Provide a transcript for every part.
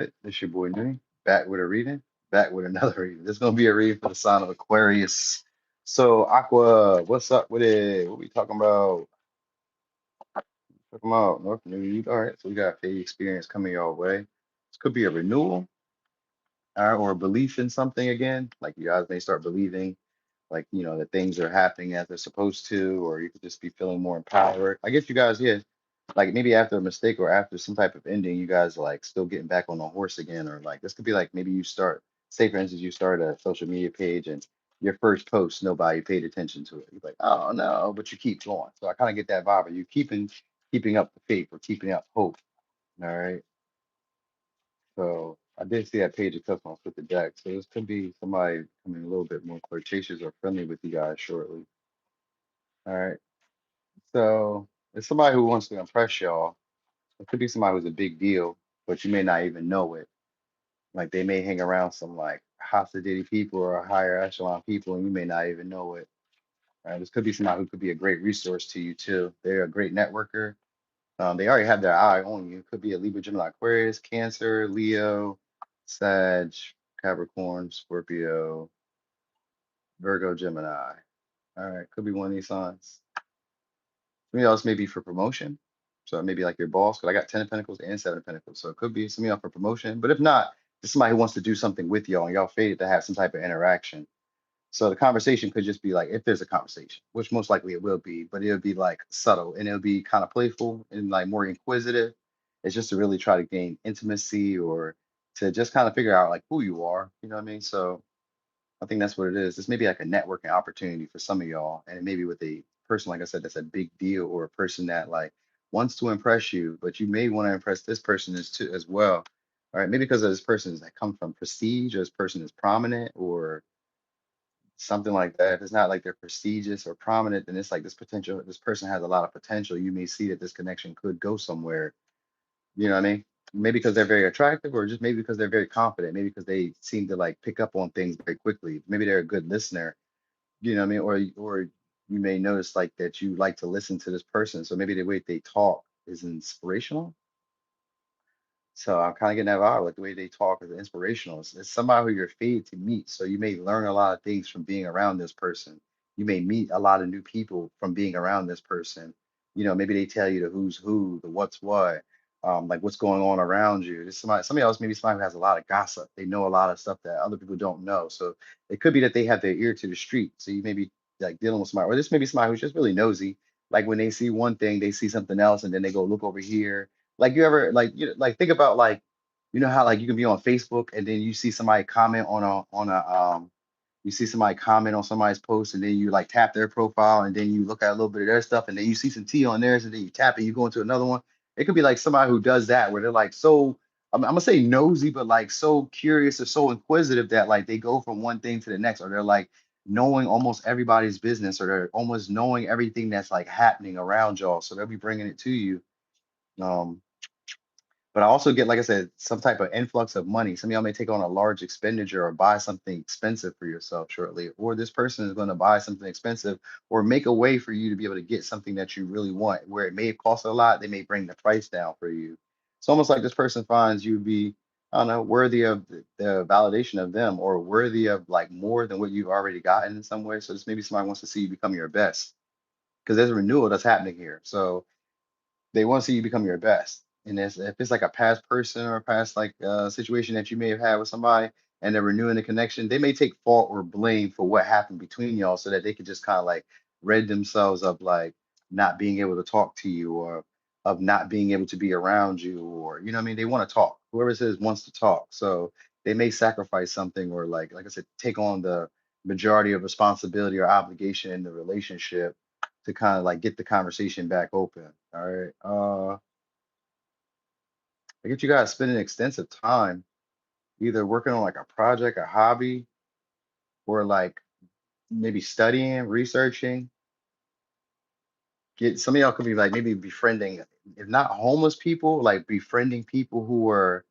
It's your boy Nui, back with a reading, back with another reading. This is gonna be a reading for the sign of Aquarius. So Aqua, what's up with it? What we talking about? Talking about North New York. All right, so we got a experience coming your way. This could be a renewal, all right, or a belief in something again. Like you guys may start believing, like that things are happening as they're supposed to, or you could just be feeling more empowered. I guess you guys, yeah, like maybe after a mistake or after some type of ending, you guys are like still getting back on the horse again, or like this could be like maybe you start, say for instance, you start a social media page and your first post, nobody paid attention to it. You're like, oh no, but you keep going. So I kind of get that vibe. Are you keeping up the faith or keeping up hope? All right. So I did see that page of customers with the deck. So this could be somebody coming a little bit more flirtatious or friendly with you guys shortly. All right. So it's somebody who wants to impress y'all. It could be somebody who's a big deal, but you may not even know it. Like they may hang around some like hostility people or higher echelon people, and you may not even know it. Right? This could be somebody who could be a great resource to you too. They're a great networker. They already have their eye on you. Could be a Libra, Gemini, Aquarius, Cancer, Leo, Sag, Capricorn, Scorpio, Virgo, Gemini. All right, could be one of these signs. Somebody else may be for promotion. So maybe like your boss, because I got 10 of Pentacles and 7 of Pentacles. So it could be somebody else for promotion. But if not, it's somebody who wants to do something with y'all and y'all fated to have some type of interaction. So the conversation could just be like, if there's a conversation, which most likely it will be, but it'll be like subtle and it'll be kind of playful and like more inquisitive. It's just to really try to gain intimacy or to just kind of figure out like who you are. You know what I mean? So I think that's what it is. This may be like a networking opportunity for some of y'all, and it may be with a person, like I said, that's a big deal, or a person that like wants to impress you, but you may want to impress this person as too as well. All right, maybe because of this person that come from prestige, or this person is prominent, or something like that. If it's not like they're prestigious or prominent, then it's like this potential. This person has a lot of potential. You may see that this connection could go somewhere. You know what I mean? Maybe because they're very attractive, or just maybe because they're very confident. Maybe because they seem to like pick up on things very quickly. Maybe they're a good listener. You know what I mean? Or you may notice like that you like to listen to this person. So maybe the way they talk is inspirational. So I'm kind of getting that vibe, like the way they talk is inspirational. It's somebody who you're fated to meet. So you may learn a lot of things from being around this person. You may meet a lot of new people from being around this person. Maybe they tell you the who's who, the what's what, like what's going on around you. There's somebody else, maybe somebody who has a lot of gossip. They know a lot of stuff that other people don't know. So it could be that they have their ear to the street. So you may be like dealing with somebody, or this may be somebody who's just really nosy. Like when they see one thing, they see something else, and then they go look over here. Like you ever like think about like how like you can be on Facebook and then you see somebody comment on a you see somebody comment on somebody's post and then you like tap their profile and then you look at a little bit of their stuff and then you see some tea on theirs and then you tap it, you go into another one. It could be like somebody who does that where they're like so I'm gonna say nosy, but like so curious or so inquisitive that like they go from one thing to the next, or they're like knowing almost everybody's business, or they're almost knowing everything that's like happening around y'all. So they'll be bringing it to you. Um, but I also get, like I said, some type of influx of money. Some of y'all may take on a large expenditure or buy something expensive for yourself shortly, or this person is going to buy something expensive or make a way for you to be able to get something that you really want, where it may cost a lot. They may bring the price down for you. It's almost like this person finds you to be, I don't know, worthy of the validation of them, or worthy of like more than what you've already gotten in some way. So this maybe somebody wants to see you become your best, because there's a renewal that's happening here. So they want to see you become your best. And if it's like a past person or a past like situation that you may have had with somebody and they're renewing the connection, they may take fault or blame for what happened between y'all so that they could just kind of like rid themselves of like not being able to talk to you, or of not being able to be around you, or you know what I mean? They want to talk. Whoever says wants to talk. So they may sacrifice something, or like I said, take on the majority of responsibility or obligation in the relationship to kind of like get the conversation back open. All right. I get you guys spending extensive time either working on like a project, a hobby, or like maybe studying, researching. Get some of y'all could be like maybe befriending, if not homeless people, like befriending people who are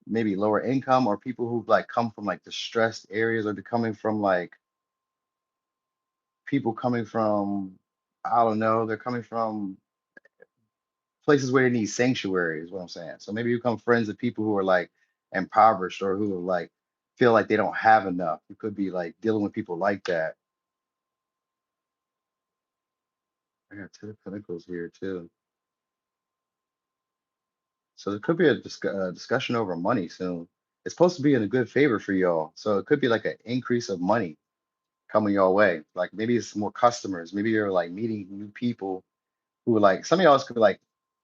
maybe lower income, or people who like come from like distressed areas, or coming from like people coming from, I don't know, they're coming from places where they need sanctuary is what I'm saying. So maybe you become friends with people who are like impoverished or who like feel like they don't have enough. You could be like dealing with people like that. I got 2 of Pentacles here too. So there could be a discussion over money soon. It's supposed to be in a good favor for y'all. So it could be like an increase of money coming your way. Like maybe it's more customers. Maybe you're like meeting new people who like some of y'all could be like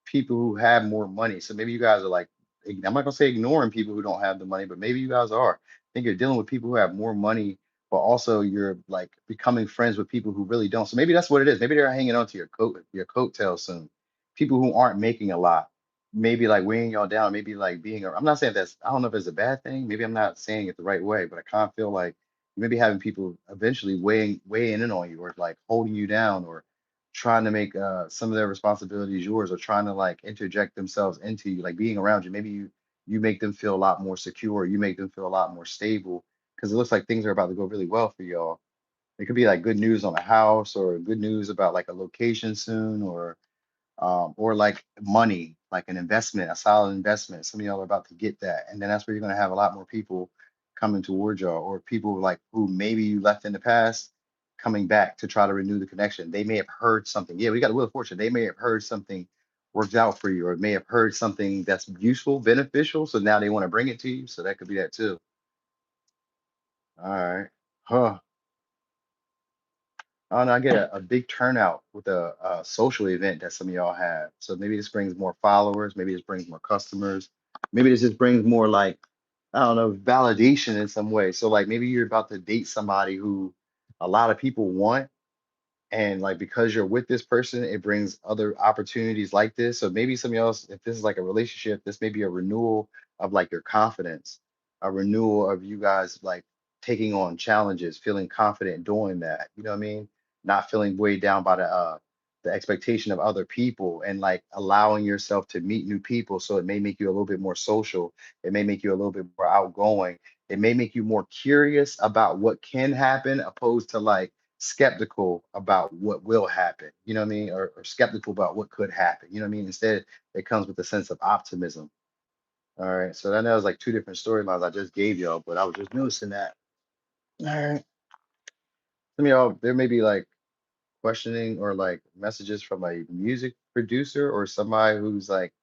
people who have more money. So maybe you guys are like, I'm not gonna say ignoring people who don't have the money, but maybe you guys are. I think you're dealing with people who have more money, but also you're like becoming friends with people who really don't. So maybe that's what it is. Maybe they're hanging on to your coattails soon. People who aren't making a lot, maybe like weighing y'all down, maybe like being. I'm not saying that's. I don't know if it's a bad thing. Maybe I'm not saying it the right way, but I kind of feel like maybe having people eventually weighing in on you or like holding you down or trying to make some of their responsibilities yours or trying to like interject themselves into you, like being around you. Maybe you make them feel a lot more secure. You make them feel a lot more stable because it looks like things are about to go really well for y'all. It could be like good news on a house or good news about like a location soon or like money, like an investment, a solid investment. Some of y'all are about to get that. And then that's where you're going to have a lot more people coming towards y'all or people like who maybe you left in the past coming back to try to renew the connection. They may have heard something. Yeah, we got a Wheel of Fortune. They may have heard something worked out for you or may have heard something that's useful, beneficial. So now they want to bring it to you. So that could be that too. All right. Huh. Oh, and I get a big turnout with a social event that some of y'all have. So maybe this brings more followers, maybe this brings more customers, maybe this just brings more like, I don't know, validation in some way. So like maybe you're about to date somebody who a lot of people want, and like because you're with this person, it brings other opportunities like this. So maybe some of y'all, if this is like a relationship, this may be a renewal of like your confidence, a renewal of you guys like taking on challenges, feeling confident doing that. You know what I mean? Not feeling weighed down by the expectation of other people and like allowing yourself to meet new people. So it may make you a little bit more social. It may make you a little bit more outgoing. It may make you more curious about what can happen opposed to like skeptical about what will happen, you know what I mean? Or skeptical about what could happen, you know what I mean? Instead, it comes with a sense of optimism. All right. So I know it's like 2 different storylines I just gave y'all, but I was just noticing that. All right. Some of y'all, there may be like questioning or like messages from a music producer or somebody who's like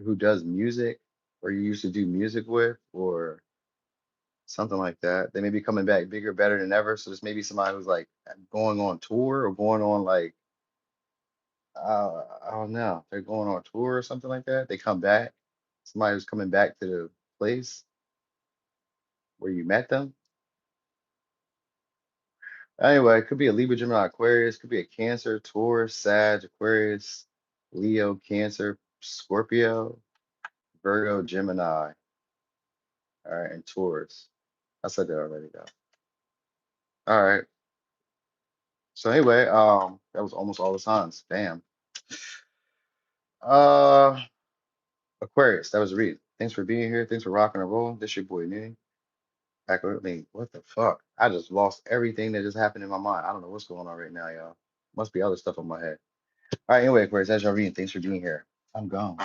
who does music or you used to do music with or something like that. They may be coming back bigger, better than ever. So this may be somebody who's like going on tour or going on like I don't know. They're going on tour or something like that. They come back. Somebody who's coming back to the place where you met them. Anyway, it could be a Libra, Gemini, Aquarius. Could be a Cancer, Taurus, Sag, Aquarius, Leo, Cancer, Scorpio, Virgo, Gemini. All right, and Taurus. I said that already though. All right. So anyway, that was almost all the signs. Damn. Uh, Aquarius. That was a read. Thanks for being here. Thanks for rocking and rolling. This your boy, Nene. Accurately, what the fuck? I just lost everything that just happened in my mind. I don't know what's going on right now, y'all. Must be other stuff in my head. All right, anyway, Aquarius, that's your reading. Thanks for being here. I'm gone.